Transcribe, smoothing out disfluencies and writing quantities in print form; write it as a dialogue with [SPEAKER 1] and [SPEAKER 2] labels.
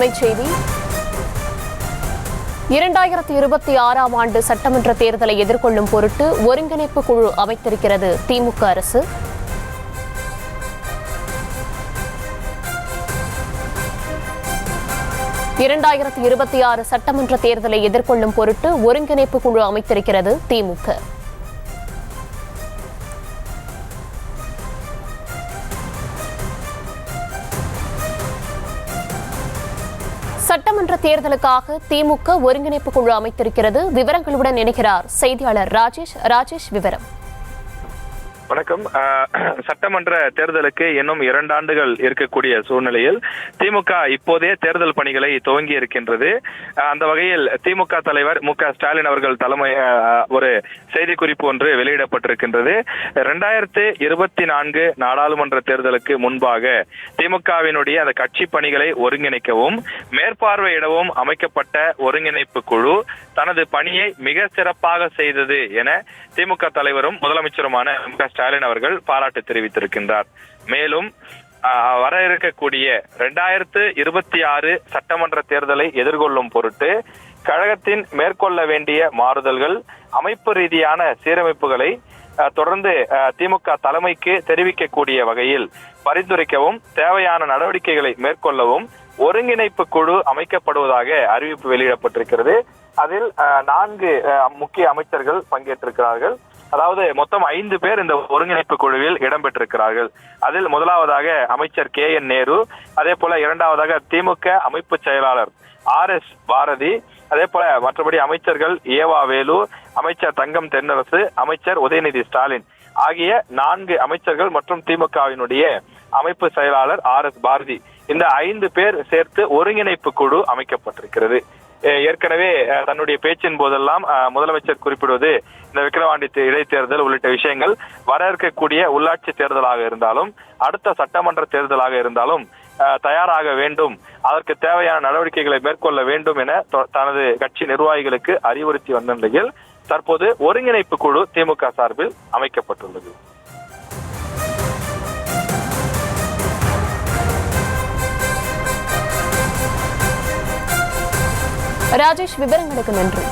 [SPEAKER 1] அண்மைச் செய்தி. 2026ஆம் ஆண்டு சட்டமன்ற தேர்தலை எதிர்கொள்ளும் பொருட்டு ஒருங்கிணைப்பு குழு அமைத்திருக்கிறது திமுக அரசு. (2026) சட்டமன்ற தேர்தலை எதிர்கொள்ளும் பொருட்டு ஒருங்கிணைப்பு குழு அமைத்திருக்கிறது திமுக. சட்டமன்ற தேர்தலுக்காக திமுக ஒருங்கிணைப்பு குழு அமைத்திருக்கிறது. விவரங்களுடன் இணைகிறார் செய்தியாளர் ராஜேஷ். விவரம்.
[SPEAKER 2] வணக்கம். சட்டமன்ற தேர்தலுக்கு இன்னும் 2 ஆண்டுகள் இருக்கக்கூடிய சூழ்நிலையில் திமுக இப்போதே தேர்தல் பணிகளை துவங்கி இருக்கின்றது. அந்த வகையில் திமுக தலைவர் மு.க.ஸ்டாலின் அவர்கள் தலைமை ஒரு செய்திக்குறிப்பு ஒன்று வெளியிடப்பட்டிருக்கின்றது. 2024 நாடாளுமன்ற தேர்தலுக்கு முன்பாக திமுகவினுடைய அந்த கட்சி பணிகளை ஒருங்கிணைக்கவும் மேற்பார்வையிடவும் அமைக்கப்பட்ட ஒருங்கிணைப்பு குழு தனது பணியை மிக சிறப்பாக செய்தது என திமுக தலைவரும் முதலமைச்சருமான மு.க.ஸ்டாலின் அவர்கள் பாராட்டு தெரிவித்திருக்கின்றார். மேலும் வர இருக்கக்கூடிய 2026 சட்டமன்ற தேர்தலை எதிர்கொள்ளும் பொருட்டு கழகத்தின் மேற்கொள்ள வேண்டிய மாறுதல்கள், அமைப்பு ரீதியான சீரமைப்புகளை தொடர்ந்து திமுக தலைமைக்கு தெரிவிக்கக்கூடிய வகையில் பரிந்துரைக்கவும் தேவையான நடவடிக்கைகளை மேற்கொள்ளவும் ஒருங்கிணைப்பு குழு அமைக்கப்படுவதாக அறிவிப்பு வெளியிடப்பட்டிருக்கிறது. அதில் 4 முக்கிய அமைச்சர்கள் பங்கேற்றிருக்கிறார்கள். அதாவது மொத்தம் 5 பேர் இந்த ஒருங்கிணைப்பு குழுவில் இடம்பெற்றிருக்கிறார்கள். அதில் முதலாவதாக அமைச்சர் KN நேரு, அதே போல இரண்டாவதாக திமுக அமைப்பு செயலாளர் RS பாரதி, அதே போல மற்றபடி அமைச்சர்கள் ஏவா வேலு, அமைச்சர் தங்கம் தென்னரசு, அமைச்சர் உதயநிதி ஸ்டாலின் ஆகிய 4 அமைச்சர்கள் மற்றும் திமுகவினுடைய அமைப்பு செயலாளர் RS பாரதி, இந்த 5 பேர் சேர்த்து ஒருங்கிணைப்பு குழு அமைக்கப்பட்டிருக்கிறது. ஏற்கனவே தன்னுடைய பேச்சின் போதெல்லாம் முதலமைச்சர் குறிப்பிடுவது இந்த விக்கிரவாண்டி இடைத்தேர்தல் உள்ளிட்ட விஷயங்கள் வர இருக்கக்கூடிய உள்ளாட்சி தேர்தலாக இருந்தாலும் அடுத்த சட்டமன்ற தேர்தலாக இருந்தாலும் தயாராக வேண்டும், அதற்கு தேவையான நடவடிக்கைகளை மேற்கொள்ள வேண்டும் என தனது கட்சி நிர்வாகிகளுக்கு அறிவுறுத்தி வந்த நிலையில் தற்போது ஒருங்கிணைப்பு குழு திமுக சார்பில் அமைக்கப்பட்டுள்ளது.
[SPEAKER 1] ராஜேஷ், விவரங்களுக்கு நன்றி.